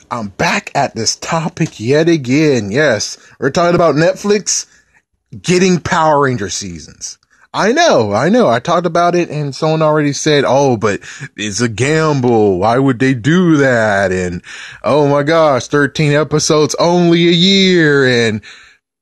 I'm back at this topic yet again. Yes, we're talking about Netflix getting Power Ranger seasons. I know. I talked about it and someone already said, oh, but it's a gamble. Why would they do that? And oh my gosh, 13 episodes, only a year. And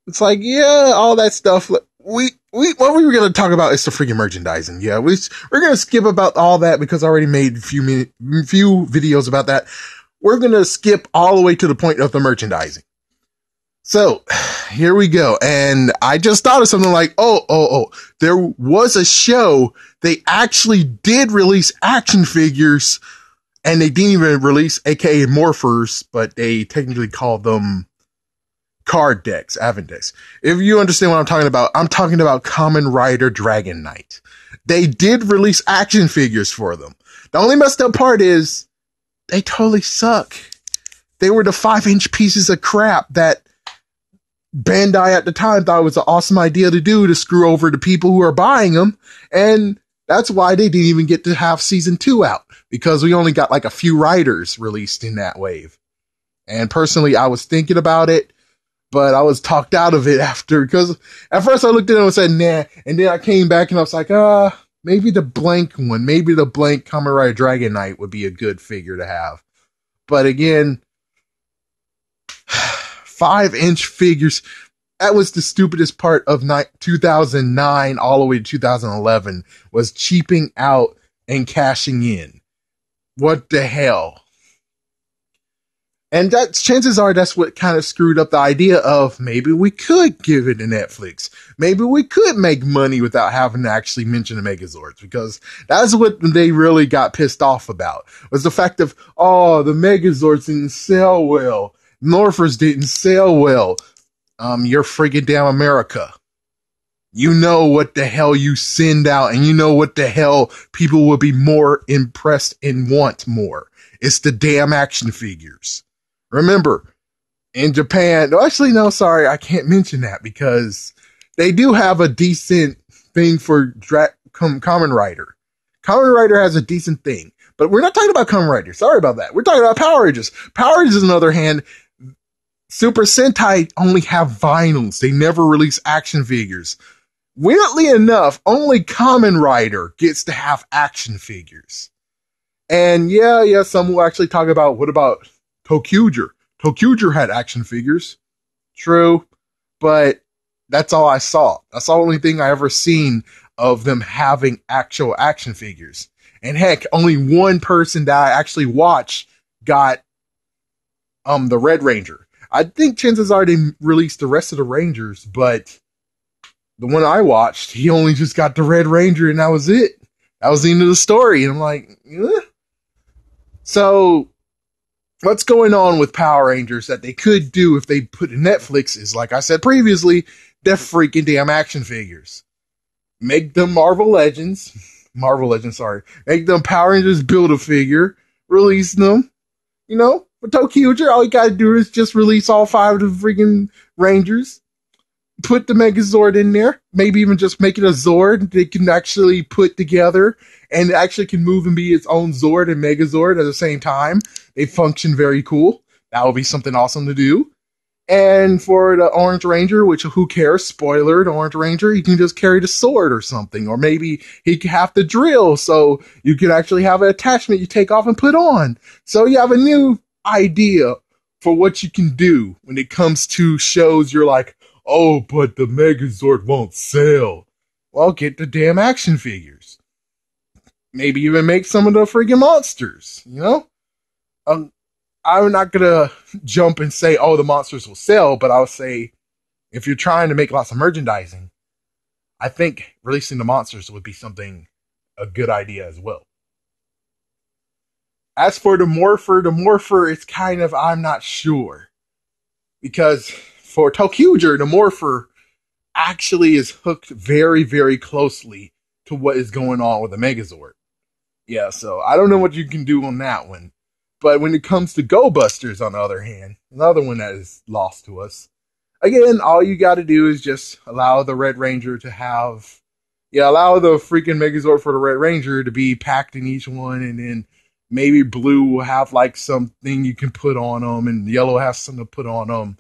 it's like, yeah, all that stuff. What we were going to talk about is the freaking merchandising. Yeah, we're going to skip about all that because I already made a few videos about that. We're going to skip all the way to the point of the merchandising. So here we go. And I just thought of something like, there was a show. They actually did release action figures and they didn't even release AKA morphers, but they technically called them card decks, Advent decks. If you understand what I'm talking about Kamen Rider Dragon Knight. They did release action figures for them. The only messed up part is they totally suck. They were the 5-inch pieces of crap that Bandai at the time thought it was an awesome idea to do to screw over the people who are buying them. And that's why they didn't even get to have season 2 out, because we only got like a few riders released in that wave. And personally, I was thinking about it, but I was talked out of it after, because at first I looked at it and said, nah. And then I came back and I was like, maybe the blank one, maybe the blank Kamen Rider Dragon Knight would be a good figure to have. But again, 5-inch figures. That was the stupidest part of 2009 all the way to 2011, was cheaping out and cashing in. What the hell? And chances are that's what kind of screwed up the idea of maybe we could give it to Netflix. Maybe we could make money without having to actually mention the Megazords, because that's what they really got pissed off about, was the fact of, the Megazords didn't sell well. Morphers didn't sell well. You're freaking damn America. You know what the hell you send out, and you know what the hell people will be more impressed and want more. It's the damn action figures. Remember, in Japan, I can't mention that because they do have a decent thing for Kamen Rider. Kamen Rider has a decent thing, but we're not talking about Kamen Rider. Sorry about that. We're talking about Power Rangers. Power Rangers, on the other hand, Super Sentai only have vinyls. They never release action figures. Weirdly enough, only Kamen Rider gets to have action figures. And yeah, some will actually talk about, what about ToQger? ToQger had action figures. True, but that's all I saw. That's the only thing I ever seen of them having actual action figures. And heck, only one person that I actually watched got the Red Ranger. I think chances are they released the rest of the Rangers, but the one I watched, he only just got the Red Ranger, and that was it. That was the end of the story. And I'm like, eh? So what's going on with Power Rangers that they could do if they put in Netflix is, like I said previously, they're freaking damn action figures. Make them Marvel Legends, make them Power Rangers Build-A-Figure, release them, with ToQger, all you gotta do is just release all 5 of the freaking Rangers, put the Megazord in there, maybe even just make it a Zord they can actually put together, and it actually can move and be its own Zord and Megazord at the same time. They function very cool. That would be something awesome to do. And for the Orange Ranger, which who cares, spoiler, the Orange Ranger, you can just carry the sword or something, or maybe he could have the drill, so you can actually have an attachment you take off and put on. So you have a new idea for what you can do when it comes to shows. You're like, oh, but the Megazord won't sell. Well, get the damn action figures. Maybe even make some of the freaking monsters, I'm not gonna jump and say, oh, the monsters will sell, but I'll say, if you're trying to make lots of merchandising, I think releasing the monsters would be a good idea as well. As for the Morpher, it's kind of, I'm not sure. Because for ToQger, the Morpher actually is hooked very, very closely to what is going on with the Megazord. Yeah, so I don't know what you can do on that one. But when it comes to Go Busters, on the other hand, another one that is lost to us, again, all you got to do is just allow the Red Ranger to allow the freaking Megazord for the Red Ranger to be packed in each one, and then Maybe blue will have like something you can put on them, and yellow has something to put on them.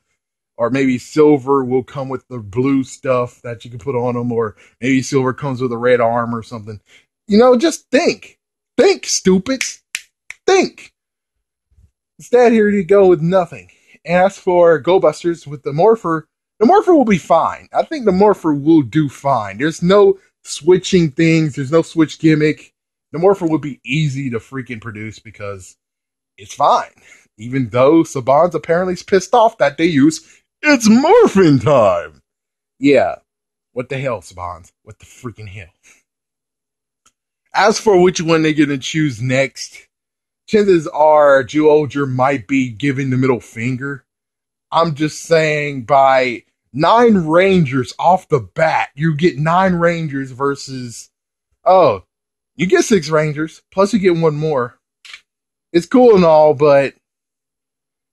Or maybe silver will come with the blue stuff that you can put on them, or maybe silver comes with a red arm or something. Just think. Think, stupids. Think. Instead, here you go with nothing. As for Go Busters with the Morpher will be fine. I think the Morpher will do fine. There's no switching things, there's no switch gimmick. The Morpher would be easy to freaking produce because it's fine. Even though Saban's apparently is pissed off that they use it's morphin' time. Yeah. What the hell, Sabans? What the freaking hell? As for which one they're gonna choose next, chances are Zyuohger might be giving the middle finger. I'm just saying by 9 Rangers off the bat, you get 9 Rangers versus, oh, you get 6 Rangers, plus you get one more. It's cool and all, but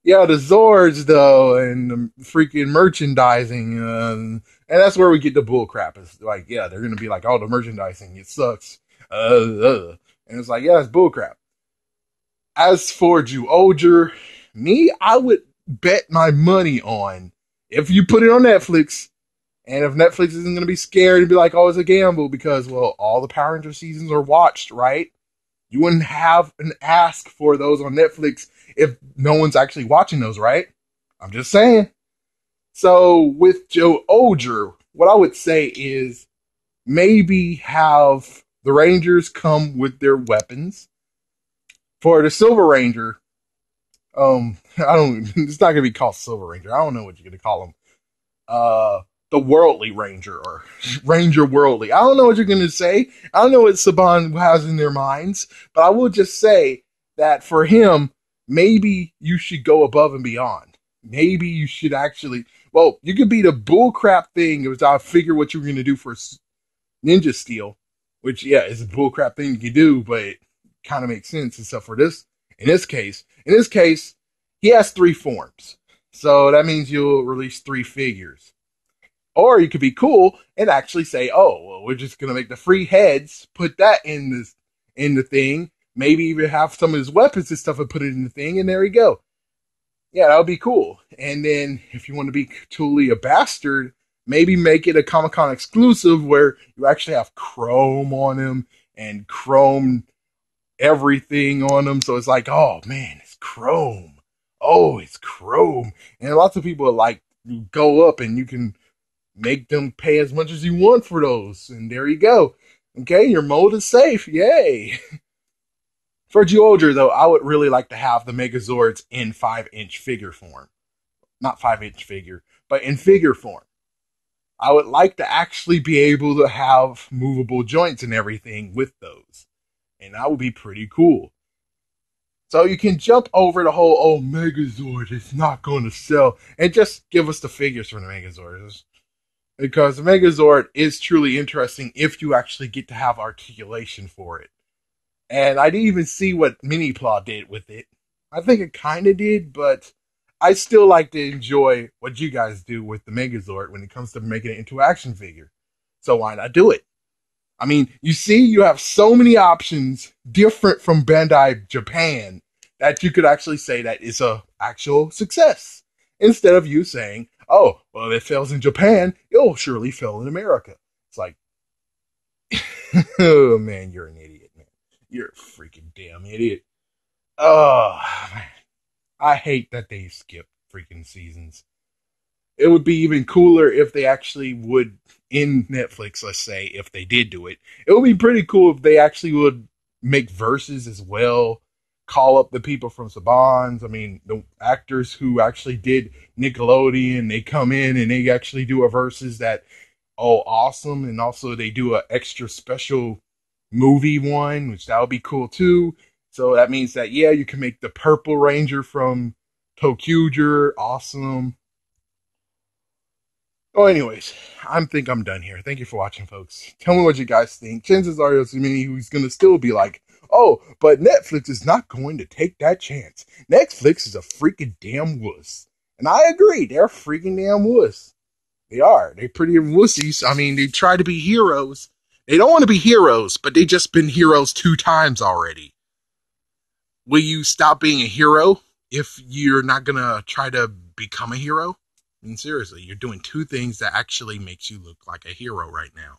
yeah, the Zords though, and the freaking merchandising, and that's where we get the bull crap. It's like, yeah, they're gonna be like, oh, the merchandising, it sucks, and it's like, yeah, it's bull crap. As for Zyuohger, I would bet my money on if you put it on Netflix, and if Netflix isn't going to be scared and be like, oh, it's a gamble because, well, all the Power Ranger seasons are watched, right? You wouldn't have an ask for those on Netflix if no one's actually watching those, right? I'm just saying. So with Zyuohger, what I would say is maybe have the Rangers come with their weapons. For the Silver Ranger, it's not gonna be called Silver Ranger. I don't know what you're gonna call him. The Worldly Ranger or Ranger Worldly. I don't know what you're gonna say. I don't know what Saban has in their minds, but I will just say that for him, maybe you should go above and beyond. Maybe you should actually, well, you could be the bullcrap thing if I figure what you were gonna do for Ninja Steel, which yeah, is a bullcrap thing you can do, but it kind of makes sense except for this. In this case, he has 3 forms. So that means you'll release 3 figures. Or you could be cool and actually say, oh, well, we're just gonna make the free heads, put that in the thing, maybe even have some of his weapons and stuff and put it in the thing, and there you go. Yeah, that would be cool. And then if you want to be truly a bastard, maybe make it a Comic Con exclusive where you actually have chrome on him and chrome everything on them. So it's like, oh man, it's chrome. Oh, it's chrome. And lots of people like go up and you can make them pay as much as you want for those. And there you go. Okay, your mold is safe. Yay. For Zyuohger, though, I would really like to have the Megazords in 5-inch figure form. Not 5-inch figure, but in figure form. I would like to actually be able to have movable joints and everything with those. And that would be pretty cool. So you can jump over the whole, oh, Megazord is not going to sell, and just give us the figures for the Megazords. Because the Megazord is truly interesting if you actually get to have articulation for it. And I didn't even see what Mini-Pla did with it. I think it kind of did, but I still like to enjoy what you guys do with the Megazord when it comes to making it into an action figure. So why not do it? I mean, you see, you have so many options different from Bandai Japan that you could actually say that it's a actual success. Instead of you saying, oh, well, if it fails in Japan, it'll surely fail in America. It's like, oh man, you're an idiot, man. You're a freaking damn idiot. Oh, man. I hate that they skip freaking seasons. It would be even cooler if they actually would, in Netflix, let's say, if they did do it. It would be pretty cool if they actually would make verses as well, call up the people from Saban's. I mean, the actors who actually did Nickelodeon, they come in and they actually do a verses that, oh, awesome. And also they do an extra special movie one, which that would be cool too. So that means that, yeah, you can make the Purple Ranger from ToQger awesome. Oh, anyways, I think I'm done here. Thank you for watching, folks. Tell me what you guys think. Chances are there's many who's going to still be like, oh, but Netflix is not going to take that chance. Netflix is a freaking damn wuss. And I agree, they're freaking damn wuss. They are. They're pretty wussies. I mean, they try to be heroes. They don't want to be heroes, but they just been heroes 2 times already. Will you stop being a hero if you're not gonna try to become a hero? I mean, seriously, you're doing two things that actually makes you look like a hero right now.